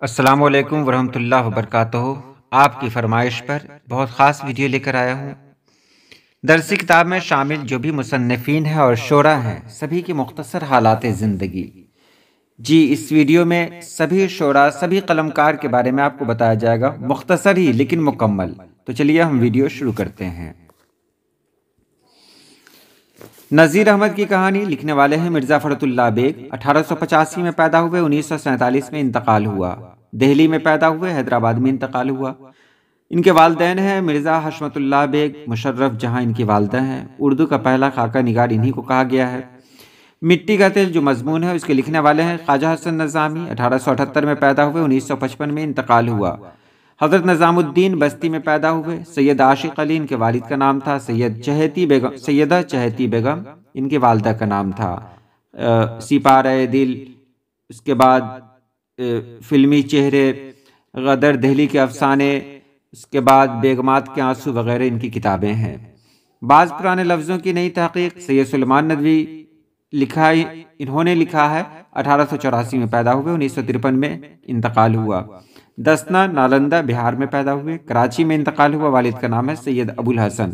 السلام علیکم ورحمۃ اللہ وبرکاتہ۔ آپ کی فرمائش پر بہت خاص ویڈیو لے کر آیا ہوں۔ درسی کتاب میں شامل جو بھی مصنفین ہیں اور شعراء ہیں، سبھی کی مختصر حالات زندگی۔ جی، اس ویڈیو میں سبھی شعراء، سبھی قلمکار کے بارے میں آپ کو بتایا جائے گا، مختصر ہی لیکن مکمل۔ تو چلیے ہم ویڈیو شروع کرتے ہیں۔ نذیر احمد کی کہانی لکھنے والے ہیں مرزا فرت اللہ بیگ۔ 1885 میں پیدا ہوئے، 1947 میں انتقال ہوا۔ دہلی میں پیدا ہوئے، حیدرآباد میں انتقال ہوا۔ ان کے والدین ہیں مرزا حشمت اللہ بیگ، مشرف جہاں ان کی والدہ ہیں۔ اردو کا پہلا خاکہ نگار انہی کو کہا گیا ہے۔ مٹی کا تیل جو مضمون ہے، اس کے لکھنے والے ہیں خواجہ حسن نظامی۔ 1878 میں پیدا ہوئے، 1955 میں انتقال ہوا۔ حضرت نظام الدین بستی میں پیدا ہوئے۔ سید عاشق علی ان کے والد کا نام تھا۔ سیدہ چہتی بیگم ان کی والدہ کا نام تھا۔ سپارہ دل، اس کے بعد فلمی چہرے، غدر، دہلی کے افسانے، اس کے بعد بیگمات کے آنسو وغیرہ ان کی کتابیں ہیں۔ بعض پرانے لفظوں کی نئی تحقیق سید سلیمان ندوی انہوں نے لکھا ہے۔ 1884 میں پیدا ہوئے، 1953 میں انتقال ہوا۔ دسنا نالندہ بہار میں پیدا ہوئے، کراچی میں انتقال ہوا۔ والد کا نام ہے سید ابو الحسن۔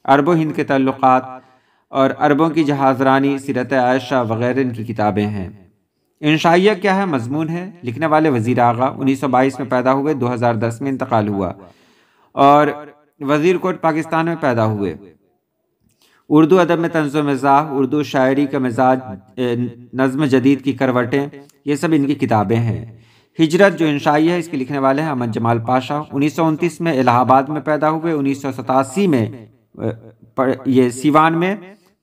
عرب و ہند کے تعلقات اور عربوں کی جہاز رانی، سیرت عائشہ وغیرہ ان کی کتابیں ہیں۔ انشائیہ کیا ہے، مضمون ہے، لکھنے والے وزیر آغا۔ 1922 میں پیدا ہوئے، 2010 میں انتقال ہوا اور وزیر کوٹ پاکستان میں پیدا ہوئے۔ اردو ادب میں طنز و مزاح، اردو شاعری کا مزاج، نظم جدید کی کروٹیں، یہ سب ان کی کتابیں ہیں۔ ہجرت جو انشائی ہے، اس کے لکھنے والے ہیں احمد جمال پاشا۔ 1929 میں الہ آباد میں پیدا ہوئے، 1987 میں یہ سیوان میں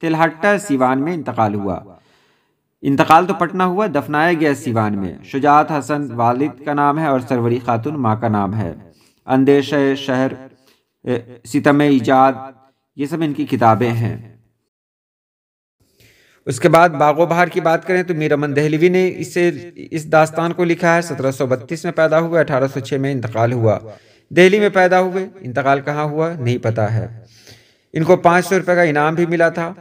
تلہٹہ سیوان میں انتقال ہوا۔ انتقال تو پٹنہ ہوا، دفنایا گیا سیوان میں۔ شجاعت حسن والد کا نام ہے اور سروری خاتون ماں کا نام ہے۔ اندیشہ شہر، ستم ایجاد، یہ سب ان کی کتابیں ہیں۔ اس کے بعد باغ و بہار کی بات کریں تو میر امن دہلوی نے اس داستان کو لکھا ہے۔ 1732 میں پیدا ہوئے، 1806 میں انتقال ہوا۔ دہلی میں پیدا ہوئے، انتقال کہاں ہوا نہیں پتا ہے۔ ان کو 500 روپے کا انعام بھی ملا تھا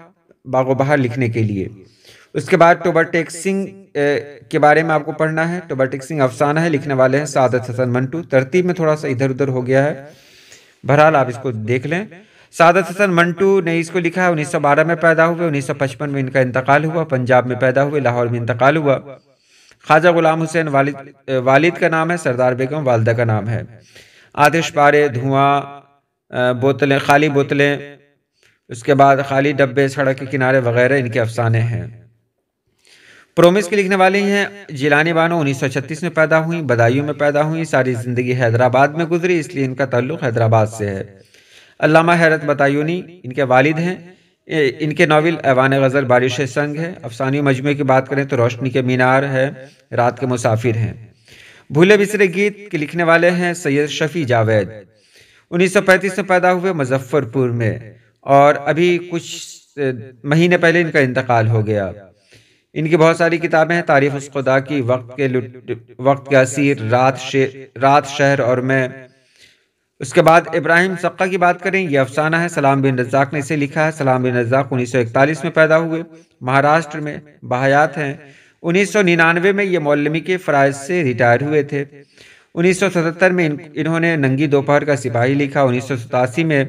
باغ و بہار لکھنے کے لیے۔ اس کے بعد ٹوبر ٹیک سنگھ کے بارے میں آپ کو پڑھنا ہے۔ ٹوبر ٹیک سنگھ افسانہ ہے، لکھنے والے ہیں سعادت حسن منٹو۔ ترتیب میں تھوڑا سا ادھر ادھر ہو گیا ہے، بہرحال آپ اس کو دیکھ لیں۔ سعادت حسن منٹو نے اس کو لکھا ہے۔ 1912 میں پیدا ہوئے، 1955 میں ان کا انتقال ہوا۔ پنجاب میں پیدا ہوئے، لاہور میں انتقال ہوا۔ خواجہ غلام حسین والد کا نام ہے، سردار بیگم والدہ کا نام ہے۔ آتش پارے، دھواں، بوتلیں، خالی بوتلیں، اس کے بعد خالی ڈبے، سڑک کے کنارے وغیرہ ان کے افسانے ہیں۔ پرومس کے لکھنے والے ہیں جیلانی بانو۔ 1936 میں پیدا ہوئی، بدایوں میں پیدا ہوئی، ساری زندگی حیدرآباد میں گزری، اس لیے ان کا تعلق حیدرآباد سے ہے۔ علامہ حیرت بتایونی ان کے والد ہیں۔ ان کے ناول ایوان غزل بارش سنگ ہے۔ افسانوی مجموعے کی بات کریں تو روشنی کے مینار ہے، رات کے مسافر ہیں۔ بھولے بسرے گیت کے لکھنے والے ہیں سید شفیع جاوید۔ 1935 میں پیدا ہوئے، مظفر پور میں، اور ابھی کچھ مہینے پہلے ان کا انتقال ہو گیا۔ ان کی بہت ساری کتابیں ہیں، تاریخ اس خدا کی، وقت کے اسیر، رات، شہر اور میں۔ اس کے بعد ابراہیم سقا کی بات کریں، یہ افسانہ ہے، سلام بن رزاق نے اسے لکھا ہے۔ سلام بن رزاق 1941 میں پیدا ہوئے، مہاراشٹر میں، بحیات ہیں۔ 1999 میں یہ مولمی کے فرائض سے ریٹائر ہوئے تھے۔ 1977 میں انہوں نے ننگی دوپہر کا سپاہی لکھا، 1987 میں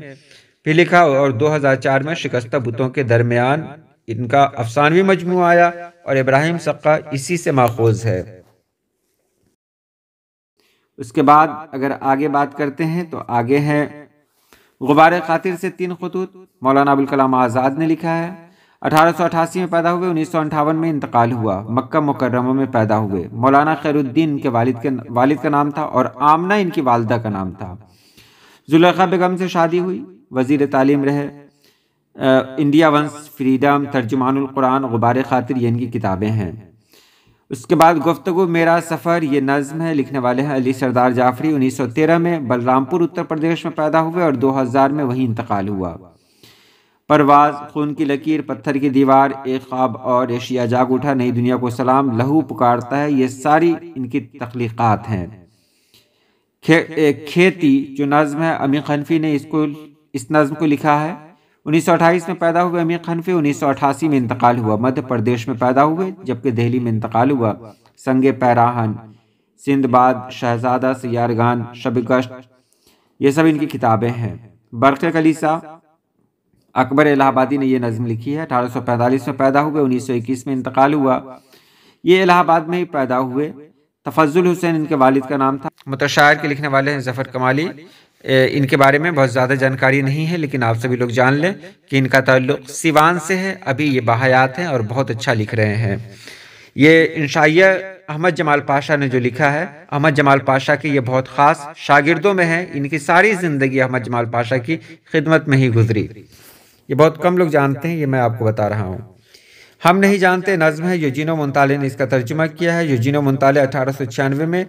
بھی لکھا، اور 2004 میں شکستہ بتوں کے درمیان ان کا افسانوی مجموعہ آیا، اور ابراہیم سقا اسی سے ماخوذ ہے۔ اس کے بعد اگر آگے بات کرتے ہیں تو آگے ہے غبار خاطر سے 3 خطوط، مولانا ابوالکلام آزاد نے لکھا ہے۔ 1888 میں پیدا ہوئے، 1958 میں انتقال ہوا۔ مکہ مکرمہ میں پیدا ہوئے۔ مولانا خیر الدین ان کے والد کا نام تھا اور آمنہ ان کی والدہ کا نام تھا۔ زلیخا بیگم سے شادی ہوئی، وزیر تعلیم رہے۔ انڈیا ونس، فریڈم، ترجمان القرآن، غبار خاطر، یہ ان کی کتابیں ہیں۔ اس کے بعد گفتگو میرا سفر، یہ نظم ہے، لکھنے والے ہیں علی سردار جعفری۔ 1913 میں بلرامپور اتر پردیش میں پیدا ہوئے اور 2000 میں وہیں انتقال ہوا۔ پرواز، خون کی لکیر، پتھر کی دیوار، ایک خواب اور ایشیا جاگ اٹھا، نئی دنیا کو سلام، لہو پکارتا ہے، یہ ساری ان کی تخلیقات ہیں۔ کھیتی جو نظم ہے، امین حنفی نے اس نظم کو لکھا ہے۔ 1928 میں پیدا ہوئے امیر حنفی، 1988 میں انتقال ہوا۔ مدھیہ پردیش میں پیدا ہوئے جبکہ دہلی میں انتقال ہوا۔ سنگ پیراہن، سندباد، شہزادہ، سیارگان، شب گشت، یہ سب ان کی کتابیں ہیں۔ برق کلیسا، اکبر الہ آبادی نے یہ نظم لکھی ہے۔ 1845 میں پیدا ہوئے، 1921 میں انتقال ہوا۔ یہ الہ آباد میں ہی پیدا ہوئے۔ تفضل حسین ان کے والد کا نام تھا۔ متشاعر کے لکھنے والے ہیں ظفر کمالی۔ ان کے بارے میں بہت زیادہ جانکاری نہیں ہے، لیکن آپ سبھی لوگ جان لیں کہ ان کا تعلق سیوان سے ہے۔ ابھی یہ باحیات ہیں اور بہت اچھا لکھ رہے ہیں۔ یہ انشائیہ احمد جمال پاشا نے جو لکھا ہے، احمد جمال پاشا کے یہ بہت خاص شاگردوں میں ہیں۔ ان کی ساری زندگی احمد جمال پاشا کی خدمت میں ہی گزری۔ یہ بہت کم لوگ جانتے ہیں، یہ میں آپ کو بتا رہا ہوں۔ ہم نہیں جانتے نظم ہے، یوجینو مونتالے نے اس کا ترجمہ کیا ہے۔ یوجینو مونتالے 1896 میں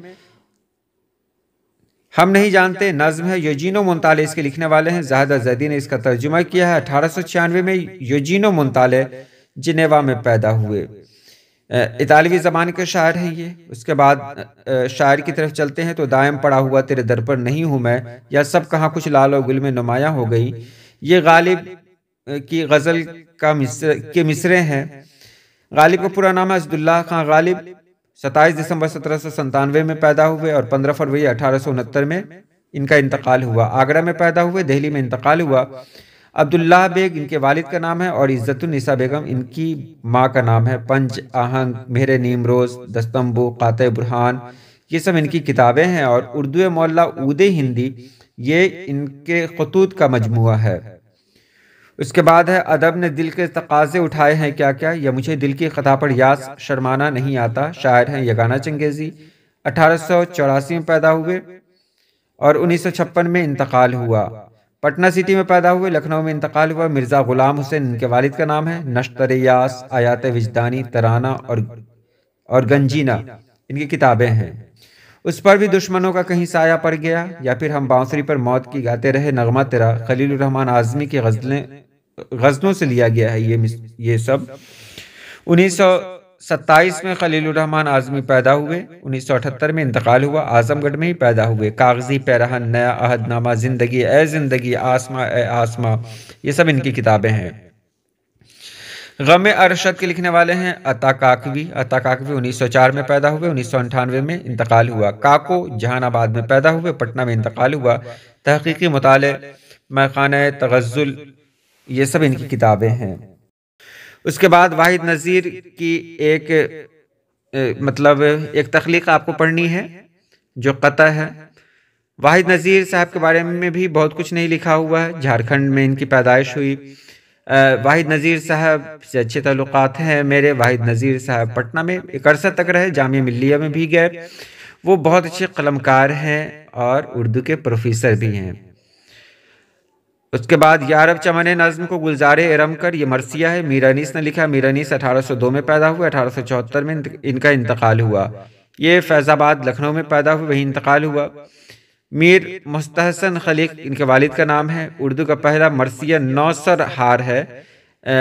ہم نہیں جانتے نظم ہے، یوجینو مونتالے اس کے لکھنے والے ہیں۔ زاہدہ زیدی نے اس کا ترجمہ کیا ہے۔ 1896 میں یوجینو مونتالے جنیوا میں پیدا ہوئے۔ اطالوی زبان کے شاعر ہیں یہ۔ اس کے بعد شاعر کی طرف چلتے ہیں تو دائم پڑا ہوا تیرے در پر نہیں ہوں میں، یا سب کہاں کچھ لال و گل میں نمایاں ہو گئی، یہ غالب کی غزل کے مصرے ہیں۔ غالب کا پورا نام ہے اسداللہ خان غالب۔ 27 دسمبر 1797 میں پیدا ہوئے اور 15 فروری 1869 میں ان کا انتقال ہوا۔ آگرہ میں پیدا ہوئے، دہلی میں انتقال ہوا۔ عبداللہ بیگ ان کے والد کا نام ہے اور عزت النساء بیگم ان کی ماں کا نام ہے۔ پنج آہنگ، مہر نیمروز، دستمبو، قاطع برہان، یہ سب ان کی کتابیں ہیں۔ اور اردو معلیٰ عود ہندی، یہ ان کے خطوط کا مجموعہ ہے۔ اس کے بعد ہے ادب نے دل کے تقاضے اٹھائے ہیں کیا کیا، یا مجھے دل کی خطا پر یاس شرمانا نہیں آتا۔ شاعر ہیں یگانہ چنگیزی۔ 1884 میں پیدا ہوئے اور 1956 میں انتقال ہوا۔ پٹنہ سٹی میں پیدا ہوئے، لکھنؤ میں انتقال ہوا۔ مرزا غلام حسین ان کے والد کا نام ہے۔ نشتر یاس، آیات وجدانی، ترانہ اور گنجینہ ان کی کتابیں ہیں۔ اس پر بھی دشمنوں کا کہیں سایہ پڑ گیا، یا پھر ہم بانسری پر موت کی گاتے رہے نغمہ تیرا، خلیل الرحمن اعظمی کی غزلوں سے لیا گیا ہے یہ سب۔ 1927 میں خلیل الرحمن اعظمی پیدا ہوئے، 1978 میں انتقال ہوا۔ اعظم گڑھ میں ہی پیدا ہوئے۔ کاغذی پیرہن، نیا عہد نامہ، زندگی اے زندگی، آسماں اے آسماں، یہ سب ان کی کتابیں ہیں۔ غم ارشد کے لکھنے والے ہیں عطا کاکوی۔ عطا کاکوی 1904 میں پیدا ہوئے، 1998 میں انتقال ہوا۔ کاکو جہان آباد میں پیدا ہوئے، پٹنہ میں انتقال ہوا۔ تحقیقی مطالعے، میخانہ تغزل، یہ سب ان کی کتابیں ہیں۔ اس کے بعد واحد نظیر کی ایک تخلیق آپ کو پڑھنی ہے جو قطع ہے۔ واحد نظیر صاحب کے بارے میں بھی بہت کچھ نہیں لکھا ہوا ہے۔ جھارکھنڈ میں ان کی پیدائش ہوئی۔ واحد نظیر صاحب سے اچھے تعلقات ہیں میرے۔ واحد نظیر صاحب پٹنہ میں ایک عرصہ تک رہے، جامعہ ملیہ میں بھی گئے۔ وہ بہت اچھے قلمکار ہیں اور اردو کے پروفیسر بھی ہیں۔ اس کے بعد یارب چمن نظم کو گلزار ارم کر، یہ مرثیہ ہے، میر انیس نے لکھا۔ میر انیس 1802 میں پیدا ہوئے، 1874 میں ان کا انتقال ہوا۔ یہ فیض آباد لکھنؤ میں پیدا ہوئے، وہیں انتقال ہوا۔ میر مستحسن خلیق ان کے والد کا نام ہے۔ اردو کا پہلا مرثیہ نوسر ہار ہے،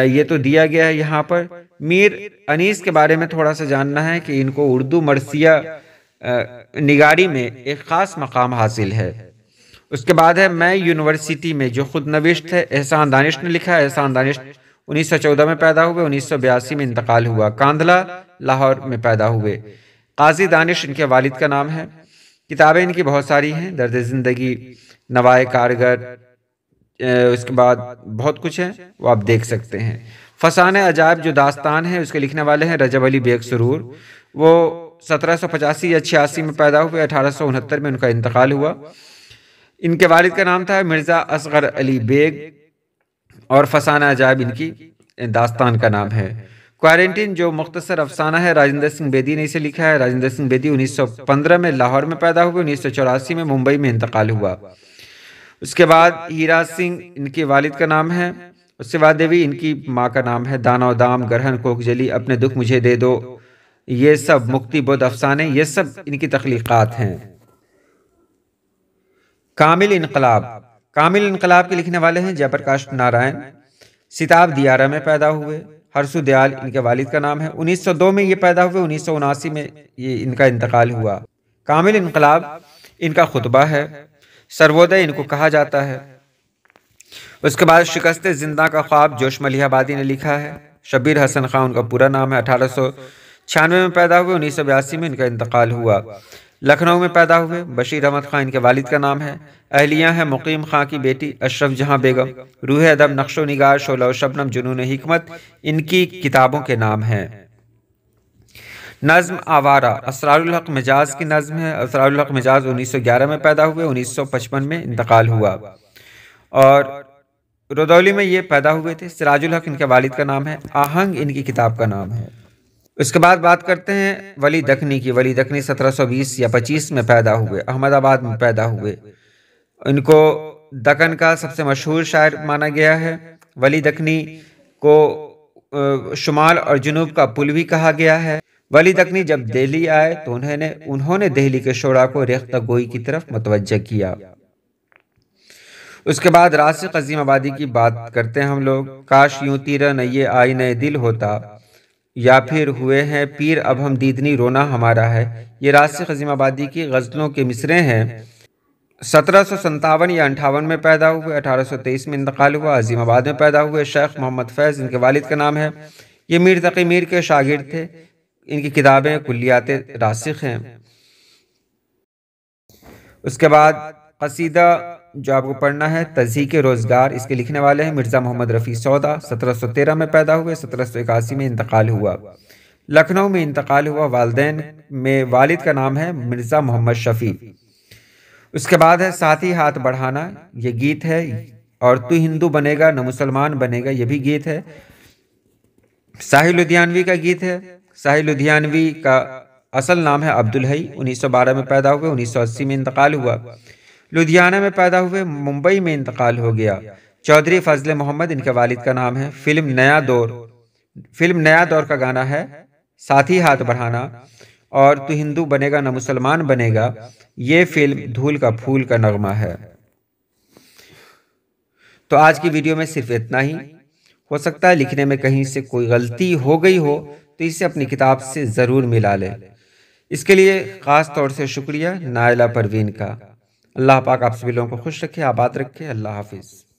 یہ تو دیا گیا ہے یہاں پر۔ میر انیس کے بارے میں تھوڑا سا جاننا ہے کہ ان کو اردو مرثیہ نگاری میں ایک خاص مقام حاصل ہے۔ اس کے بعد ہے میں یونیورسٹی میں، جو خود نوشت ہے، احسان دانش نے لکھا ہے۔ احسان دانش 1914 میں پیدا ہوئے، 1982 میں انتقال ہوا۔ کاندھلا لاہور میں پیدا ہوئے۔ قاضی دانش ان کے والد کا نام ہے۔ کتابیں ان کی بہت ساری ہیں، درد زندگی، نوائے کارگر، اس کے بعد بہت کچھ ہے، وہ آپ دیکھ سکتے ہیں۔ فسانہ عجائب جو داستان ہے، اس کے لکھنے والے ہیں رجب علی بیگ سرور۔ وہ 1785 یا 86 میں پیدا ہوئے، 1869 میں ان کا انتقال ہوا۔ ان کے والد کا نام تھا مرزا اصغر علی بیگ، اور فسانہ عجائب ان کی داستان کا نام ہے۔ کوارنٹین جو مختصر افسانہ ہے، راجندر سنگھ بیدی نے اسے لکھا ہے۔ راجندر سنگھ بیدی 1915 میں لاہور میں پیدا ہوئے، 1984 میں ممبئی میں انتقال ہوا۔ اس کے بعد ہیرا سنگھ ان کے والد کا نام ہے۔ سوا دیوی ان کی ماں کا نام ہے۔ دانا و دام، گرہن کوک جلی، اپنے دکھ مجھے دے دو، یہ سب مکتی بدھ افسانے، یہ سب ان کی تخلیقات ہیں۔ کامل انقلاب، کامل انقلاب کے لکھنے والے ہیں جے پرکاش نارائن۔ سیتاب دیارہ میں پیدا ہوئے۔ ہرسو دیال ان کے والد کا نام ہے۔ 1902 میں یہ پیدا ہوئے، 1979 میں یہ ان کا انتقال ہوا۔ کامل انقلاب ان کا خطبہ ہے۔ سروودے ان کو کہا جاتا ہے۔ اس کے بعد شکست زندہ کا خواب جوش ملیح آبادی نے لکھا ہے۔ شبیر حسن خان ان کا پورا نام ہے۔ 1896 میں پیدا ہوئے، 1982 میں ان کا انتقال ہوا۔ لکھنؤ میں پیدا ہوئے۔ بشیر احمد خان ان کے والد کا نام ہے۔ اہلیہ ہیں مقیم خان کی بیٹی اشرف جہاں بیگم۔ روح ادب، نقش و نگار، شعلہ و شبنم، جنون حکمت ان کی کتابوں کے نام ہیں۔ نظم آوارہ اسرار الحق مجاز کی نظم ہے۔ اسرار الحق مجاز 1911 میں پیدا ہوئے، 1955 میں انتقال ہوا، اور رودولی میں یہ پیدا ہوئے تھے۔ سراج الحق ان کے والد کا نام ہے۔ آہنگ ان کی کتاب کا نام ہے۔ اس کے بعد بات کرتے ہیں ولی دکنی کی۔ ولی دکنی 1720 یا 25 میں پیدا ہوئے، احمد آباد میں پیدا ہوئے۔ ان کو دکن کا سب سے مشہور شاعر مانا گیا ہے۔ ولی دکنی کو شمال اور جنوب کا پل بھی کہا گیا ہے۔ ولی دکنی جب دہلی آئے تو انہوں نے دہلی کے شعراء کو ریختہ گوئی کی طرف متوجہ کیا۔ اس کے بعد راسخ عظیم آبادی کی بات کرتے ہیں ہم لوگ۔ کاش یوں تیرا نہ یہ آئینہ دل ہوتا، یا پھر ہوئے ہیں پیر اب ہم دیدنی رونا ہمارا ہے۔ یہ راسخ عظیم آبادی کی غزلوں کے مصرعے ہیں۔ 1757 یا 58 میں پیدا ہوئے، 1823 میں انتقال ہوا۔ عظیم آباد میں پیدا ہوئے۔ شیخ محمد فیض ان کے والد کا نام ہے۔ یہ میر تقی میر کے شاگرد تھے۔ ان کی کتابیں کلیات راسخ ہیں۔ اس کے بعد قصیدہ جو آپ کو پڑھنا ہے تضحیک روزگار، اس کے لکھنے والے ہیں مرزا محمد رفیع سودا۔ 1713 میں پیدا ہوئے، 1781 میں انتقال ہوا۔ لکھنؤ میں انتقال ہوا۔ والدین میں والد کا نام ہے مرزا محمد شفیع۔ اس کے بعد ہے ساتھی ہاتھ بڑھانا، یہ گیت ہے، اور تو ہندو بنے گا نہ مسلمان بنے گا، یہ بھی گیت ہے۔ ساحل لدھیانوی کا گیت ہے۔ ساحل لدھیانوی کا اصل نام ہے عبدالحی۔ 1912 میں پیدا ہوئے، 1980 میں انتقال ہوا۔ لدھیانہ میں پیدا ہوئے، ممبئی میں انتقال ہو گیا۔ چودھری فضل محمد ان کے والد کا نام ہے۔ فلم نیا دور کا گانا ہے ساتھی ہاتھ بڑھانا، اور تو ہندو بنے گا نہ مسلمان بنے گا، یہ فلم دھول کا پھول کا نغمہ ہے۔ تو آج کی ویڈیو میں صرف اتنا ہی۔ ہو سکتا ہے لکھنے میں کہیں سے کوئی غلطی ہو گئی ہو تو اسے اپنی کتاب سے ضرور ملا لیں۔ اس کے لیے خاص طور سے شکریہ نائلہ پروین کا۔ اللہ پاک آپ سبھی لوگوں کو خوش رکھے، آباد رکھے۔ اللہ حافظ۔